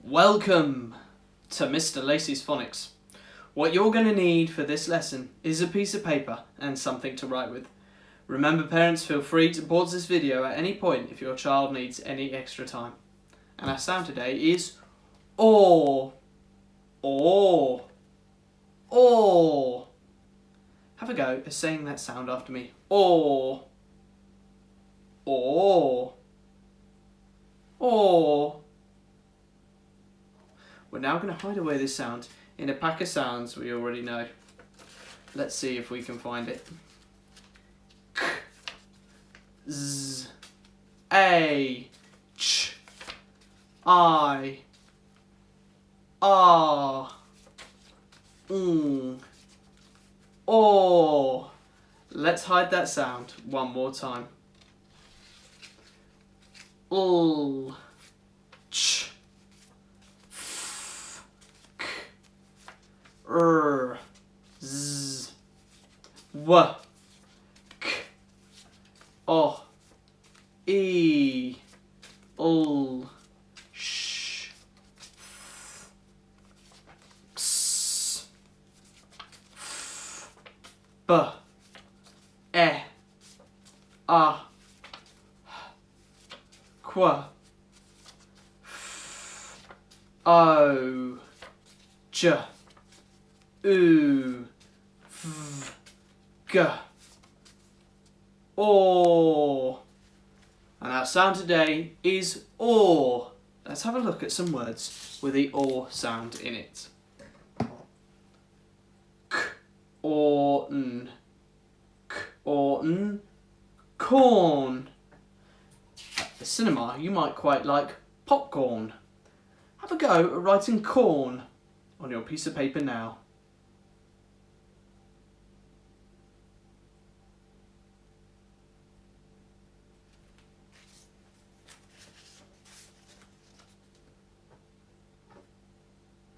Welcome to Mr. Lacey's Phonics. What you're going to need for this lesson is a piece of paper and something to write with. Remember, parents, feel free to pause this video at any point if your child needs any extra time. And our sound today is or. Have a go at saying that sound after me. Or. We're now going to hide away this sound in a pack of sounds we already know. Let's see if we can find it. K, Z, A, Ch, I, R, O. Let's hide that sound one more time. L, Ch, F, K, R, Z, W, K, O, E, L, Sh, X, F, B, E, A, Qu, F, O, J, U, V, G, O. And our sound today is or. Let's have a look at some words with the or sound in it. K, or, n. K, or, n. Corn. At the cinema, you might quite like popcorn. Have a go at writing corn on your piece of paper now.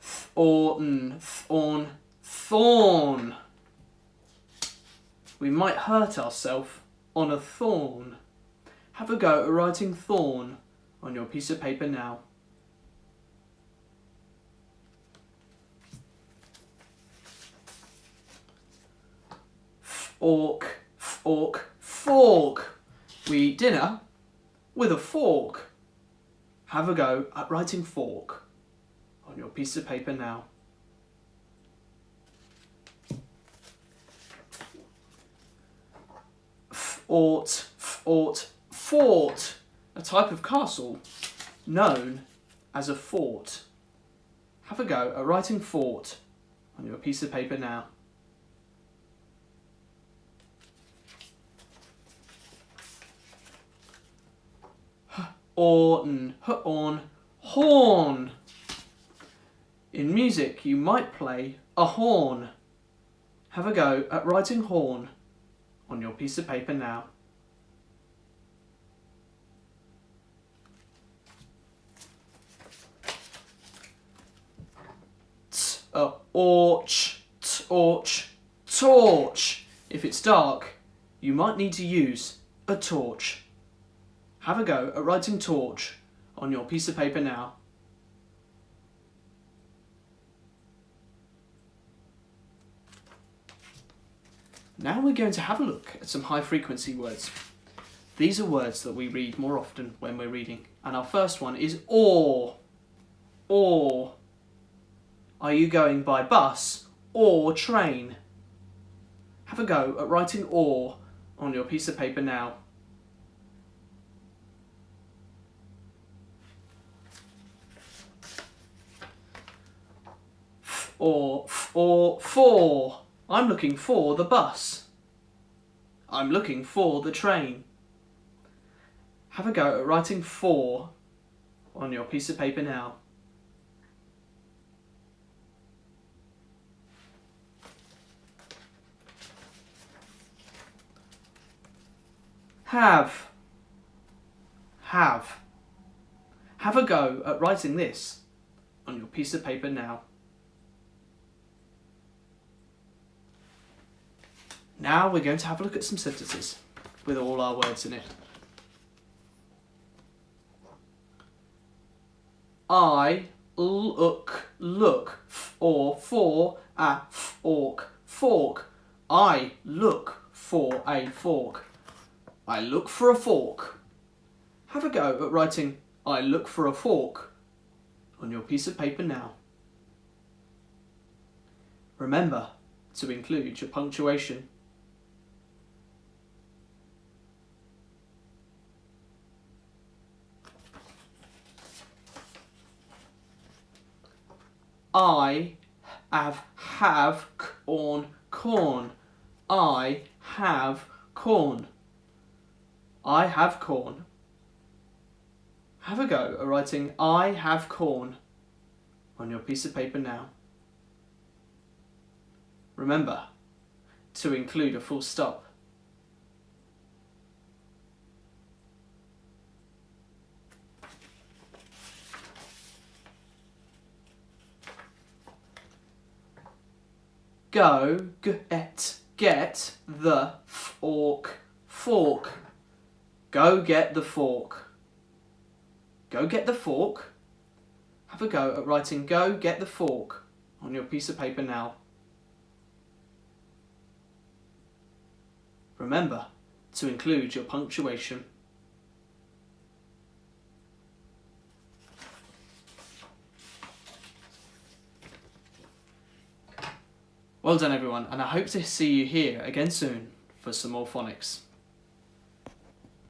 Thorn, thorn. We might hurt ourselves on a thorn. Have a go at writing thorn on your piece of paper now. Fork, fork. We eat dinner with a fork. Have a go at writing fork on your piece of paper now. Fort, fort. A type of castle known as a fort. Have a go at writing fort on your piece of paper now. Horn, horn. In music, you might play a horn. Have a go at writing horn on your piece of paper now. Orch, torch. If it's dark, you might need to use a torch. Have a go at writing torch on your piece of paper now. Now we're going to have a look at some high frequency words. These are words that we read more often when we're reading. And our first one is or. Or. Are you going by bus or train? Have a go at writing or on your piece of paper now. Or, for. I'm looking for the bus. I'm looking for the train. Have a go at writing for on your piece of paper now. Have. Have a go at writing this on your piece of paper now. Now we're going to have a look at some sentences with all our words in it. I look, look, or for, a fork, fork. I look for a fork. I look for a fork. Have a go at writing I look for a fork on your piece of paper now. Remember to include your punctuation. I have corn. I have corn. I have corn. Have a go at writing I have corn on your piece of paper now. Remember to include a full stop. Go get the fork. Go get the fork. Go get the fork. Have a go at writing go get the fork on your piece of paper now. Remember to include your punctuation. Well done everyone, and I hope to see you here again soon for some more phonics.